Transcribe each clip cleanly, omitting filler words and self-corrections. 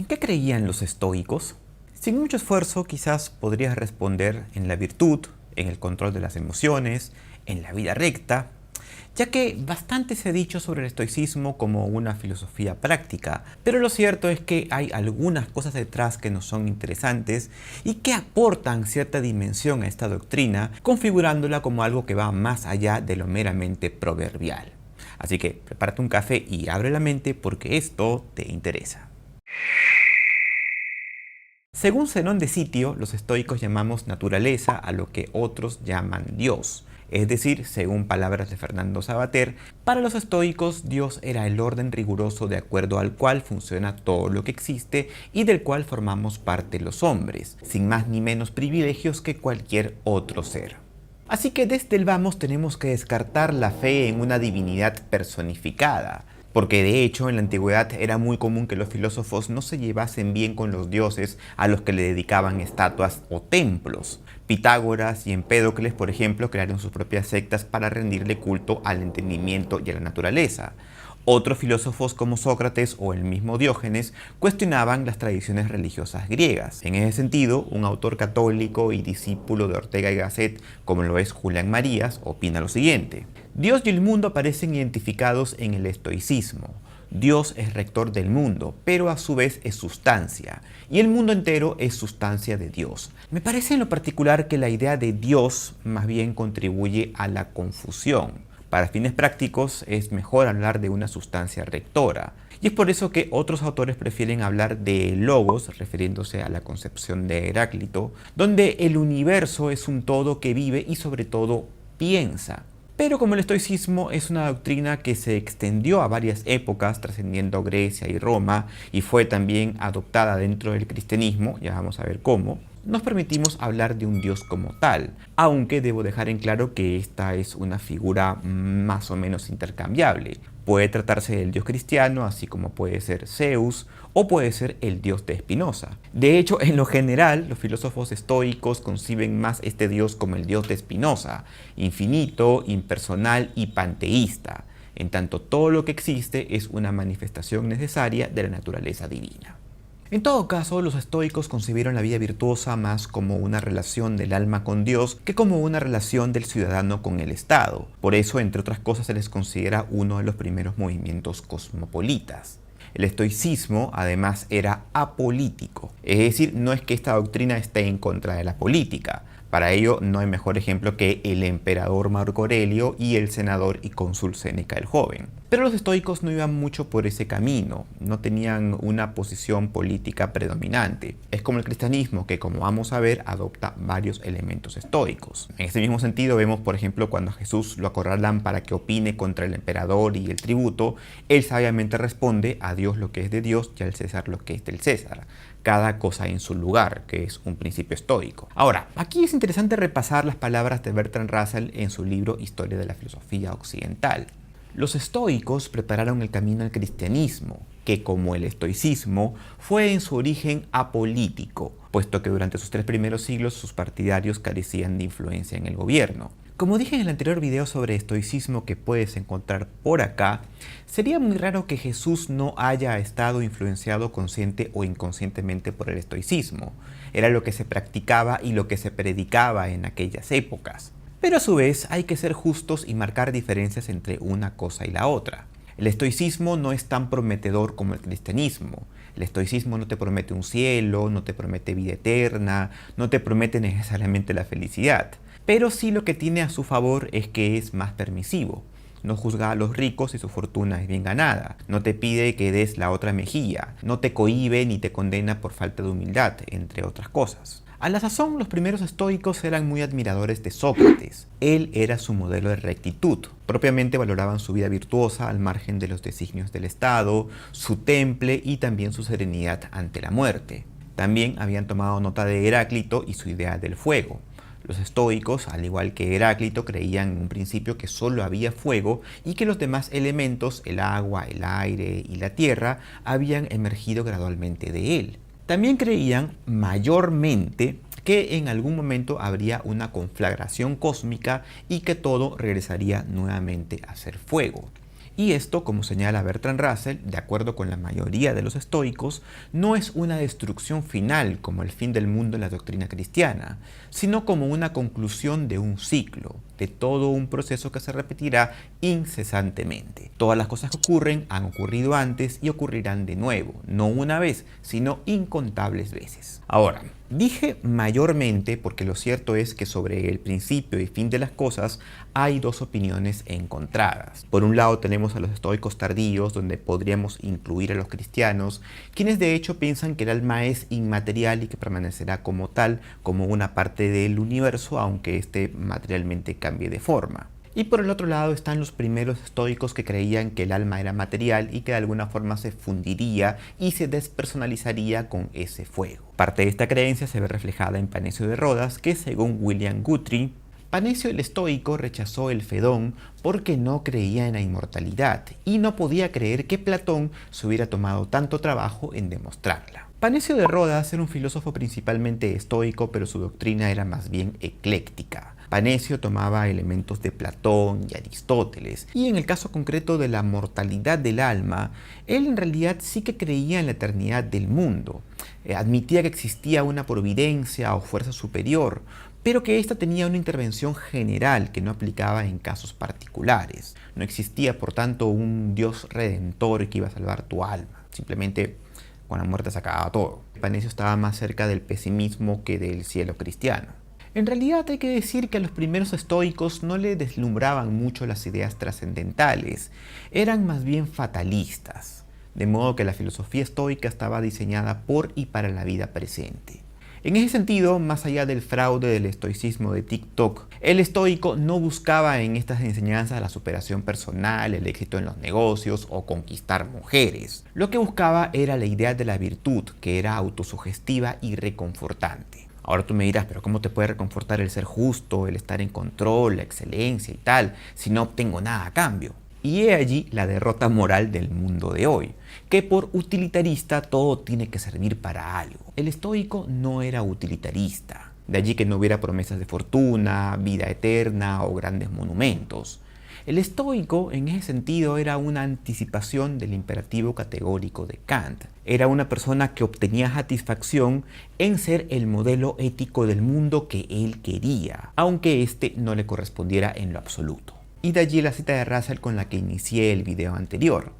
¿En qué creían los estoicos? Sin mucho esfuerzo quizás podrías responder en la virtud, en el control de las emociones, en la vida recta, ya que bastante se ha dicho sobre el estoicismo como una filosofía práctica, pero lo cierto es que hay algunas cosas detrás que nos son interesantes y que aportan cierta dimensión a esta doctrina, configurándola como algo que va más allá de lo meramente proverbial. Así que prepárate un café y abre la mente porque esto te interesa. Según Zenón de Sitio, los estoicos llamamos naturaleza a lo que otros llaman Dios. Es decir, según palabras de Fernando Savater, para los estoicos Dios era el orden riguroso de acuerdo al cual funciona todo lo que existe y del cual formamos parte los hombres, sin más ni menos privilegios que cualquier otro ser. Así que desde el vamos tenemos que descartar la fe en una divinidad personificada, porque de hecho en la antigüedad era muy común que los filósofos no se llevasen bien con los dioses a los que le dedicaban estatuas o templos. Pitágoras y Empédocles, por ejemplo, crearon sus propias sectas para rendirle culto al entendimiento y a la naturaleza. Otros filósofos como Sócrates o el mismo Diógenes cuestionaban las tradiciones religiosas griegas. En ese sentido, un autor católico y discípulo de Ortega y Gasset, como lo es Julián Marías, opina lo siguiente: Dios y el mundo aparecen identificados en el estoicismo. Dios es rector del mundo, pero a su vez es sustancia, y el mundo entero es sustancia de Dios. Me parece en lo particular que la idea de Dios más bien contribuye a la confusión. Para fines prácticos es mejor hablar de una sustancia rectora, y es por eso que otros autores prefieren hablar de logos, refiriéndose a la concepción de Heráclito, donde el universo es un todo que vive y sobre todo piensa. Pero como el estoicismo es una doctrina que se extendió a varias épocas, trascendiendo Grecia y Roma, y fue también adoptada dentro del cristianismo, ya vamos a ver cómo, nos permitimos hablar de un dios como tal, aunque debo dejar en claro que esta es una figura más o menos intercambiable. Puede tratarse del dios cristiano, así como puede ser Zeus, o puede ser el dios de Spinoza. De hecho, en lo general, los filósofos estoicos conciben más este dios como el dios de Spinoza, infinito, impersonal y panteísta, en tanto todo lo que existe es una manifestación necesaria de la naturaleza divina. En todo caso, los estoicos concibieron la vida virtuosa más como una relación del alma con Dios que como una relación del ciudadano con el Estado. Por eso, entre otras cosas, se les considera uno de los primeros movimientos cosmopolitas. El estoicismo, además, era apolítico, es decir, no es que esta doctrina esté en contra de la política. Para ello no hay mejor ejemplo que el emperador Marco Aurelio y el senador y cónsul Séneca el Joven. Pero los estoicos no iban mucho por ese camino, no tenían una posición política predominante. Es como el cristianismo, que como vamos a ver, adopta varios elementos estoicos. En este mismo sentido vemos, por ejemplo, cuando a Jesús lo acorralan para que opine contra el emperador y el tributo, él sabiamente responde: a Dios lo que es de Dios y al César lo que es del César. Cada cosa en su lugar, que es un principio estoico. Ahora, aquí es interesante repasar las palabras de Bertrand Russell en su libro Historia de la Filosofía Occidental. Los estoicos prepararon el camino al cristianismo, que como el estoicismo fue en su origen apolítico, puesto que durante sus 3 primeros siglos sus partidarios carecían de influencia en el gobierno. Como dije en el anterior video sobre estoicismo que puedes encontrar por acá, sería muy raro que Jesús no haya estado influenciado consciente o inconscientemente por el estoicismo. Era lo que se practicaba y lo que se predicaba en aquellas épocas. Pero a su vez hay que ser justos y marcar diferencias entre una cosa y la otra. El estoicismo no es tan prometedor como el cristianismo. El estoicismo no te promete un cielo, no te promete vida eterna, no te promete necesariamente la felicidad. Pero sí lo que tiene a su favor es que es más permisivo. No juzga a los ricos si su fortuna es bien ganada. No te pide que des la otra mejilla. No te cohíbe ni te condena por falta de humildad, entre otras cosas. A la sazón, los primeros estoicos eran muy admiradores de Sócrates. Él era su modelo de rectitud. Propiamente valoraban su vida virtuosa al margen de los designios del Estado, su temple y también su serenidad ante la muerte. También habían tomado nota de Heráclito y su idea del fuego. Los estoicos, al igual que Heráclito, creían en un principio que solo había fuego y que los demás elementos, el agua, el aire y la tierra, habían emergido gradualmente de él. También creían mayormente que en algún momento habría una conflagración cósmica y que todo regresaría nuevamente a ser fuego. Y esto, como señala Bertrand Russell, de acuerdo con la mayoría de los estoicos, no es una destrucción final como el fin del mundo en la doctrina cristiana, sino como una conclusión de un ciclo, de todo un proceso que se repetirá incesantemente. Todas las cosas que ocurren han ocurrido antes y ocurrirán de nuevo, no una vez, sino incontables veces. Ahora, dije mayormente porque lo cierto es que sobre el principio y fin de las cosas hay dos opiniones encontradas. Por un lado tenemos a los estoicos tardíos, donde podríamos incluir a los cristianos, quienes de hecho piensan que el alma es inmaterial y que permanecerá como tal, como una parte del universo, aunque éste materialmente cambie de forma. Y por el otro lado están los primeros estoicos que creían que el alma era material y que de alguna forma se fundiría y se despersonalizaría con ese fuego. Parte de esta creencia se ve reflejada en Panecio de Rodas, que según William Guthrie, Panecio el estoico rechazó el Fedón porque no creía en la inmortalidad y no podía creer que Platón se hubiera tomado tanto trabajo en demostrarla. Panecio de Rodas era un filósofo principalmente estoico, pero su doctrina era más bien ecléctica. Panecio tomaba elementos de Platón y Aristóteles, y en el caso concreto de la mortalidad del alma, él en realidad sí que creía en la eternidad del mundo. Admitía que existía una providencia o fuerza superior, pero que ésta tenía una intervención general que no aplicaba en casos particulares. No existía, por tanto, un Dios redentor que iba a salvar tu alma. Simplemente con la muerte se acababa todo. Panecio estaba más cerca del pesimismo que del cielo cristiano. En realidad hay que decir que a los primeros estoicos no le deslumbraban mucho las ideas trascendentales, eran más bien fatalistas, de modo que la filosofía estoica estaba diseñada por y para la vida presente. En ese sentido, más allá del fraude del estoicismo de TikTok, el estoico no buscaba en estas enseñanzas la superación personal, el éxito en los negocios o conquistar mujeres. Lo que buscaba era la idea de la virtud, que era autosugestiva y reconfortante. Ahora tú me dirás, pero ¿cómo te puede reconfortar el ser justo, el estar en control, la excelencia y tal, si no obtengo nada a cambio? Y he allí la derrota moral del mundo de hoy, que por utilitarista todo tiene que servir para algo. El estoico no era utilitarista, de allí que no hubiera promesas de fortuna, vida eterna o grandes monumentos. El estoico en ese sentido era una anticipación del imperativo categórico de Kant. Era una persona que obtenía satisfacción en ser el modelo ético del mundo que él quería, aunque éste no le correspondiera en lo absoluto. Y de allí la cita de Russell con la que inicié el video anterior.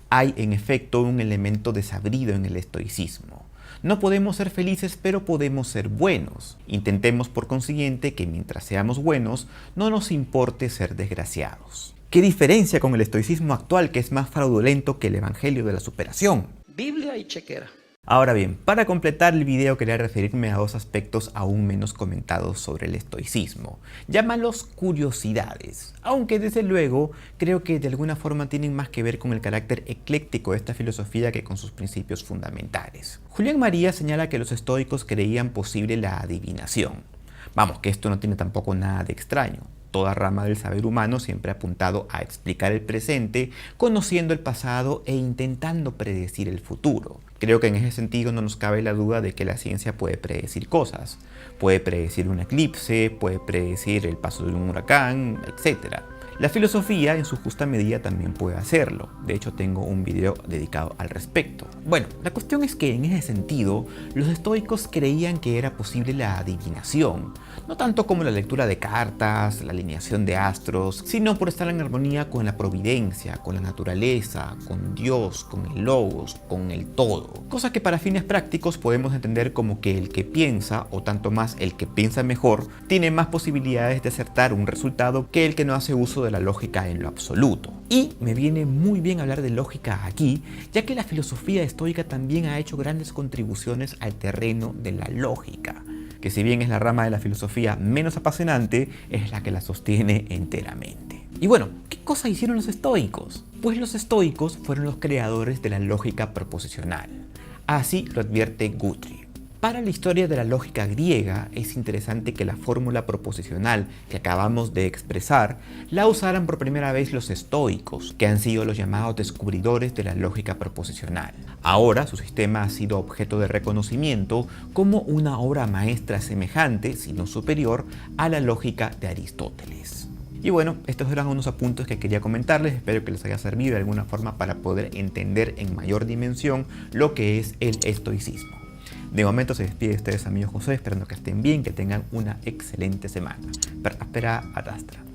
Hay en efecto un elemento desabrido en el estoicismo. No podemos ser felices, pero podemos ser buenos. Intentemos por consiguiente que mientras seamos buenos, no nos importe ser desgraciados. ¿Qué diferencia con el estoicismo actual, que es más fraudulento que el evangelio de la superación? Biblia y chequera. Ahora bien, para completar el video quería referirme a dos aspectos aún menos comentados sobre el estoicismo. Llámalos curiosidades, aunque desde luego creo que de alguna forma tienen más que ver con el carácter ecléctico de esta filosofía que con sus principios fundamentales. Julián María señala que los estoicos creían posible la adivinación. Vamos, que esto no tiene tampoco nada de extraño. Toda rama del saber humano siempre ha apuntado a explicar el presente, conociendo el pasado e intentando predecir el futuro. Creo que en ese sentido no nos cabe la duda de que la ciencia puede predecir cosas. Puede predecir un eclipse, puede predecir el paso de un huracán, etc. La filosofía en su justa medida también puede hacerlo. De hecho tengo un video dedicado al respecto. Bueno, la cuestión es que en ese sentido los estoicos creían que era posible la adivinación. No tanto como la lectura de cartas, la alineación de astros, sino por estar en armonía con la providencia, con la naturaleza, con Dios, con el logos, con el todo. Cosa que para fines prácticos podemos entender como que el que piensa, o tanto más el que piensa mejor, tiene más posibilidades de acertar un resultado que el que no hace uso de la lógica en lo absoluto. Y me viene muy bien hablar de lógica aquí, ya que la filosofía estoica también ha hecho grandes contribuciones al terreno de la lógica, que si bien es la rama de la filosofía menos apasionante, es la que la sostiene enteramente. Y bueno, ¿qué cosa hicieron los estoicos? Pues los estoicos fueron los creadores de la lógica proposicional. Así lo advierte Guthrie. Para la historia de la lógica griega es interesante que la fórmula proposicional que acabamos de expresar la usaran por primera vez los estoicos, que han sido los llamados descubridores de la lógica proposicional. Ahora su sistema ha sido objeto de reconocimiento como una obra maestra semejante, si no superior, a la lógica de Aristóteles. Y bueno, estos eran unos apuntes que quería comentarles, espero que les haya servido de alguna forma para poder entender en mayor dimensión lo que es el estoicismo. De momento se despide de ustedes, amigos José, esperando que estén bien, que tengan una excelente semana. Per aspera ad astra.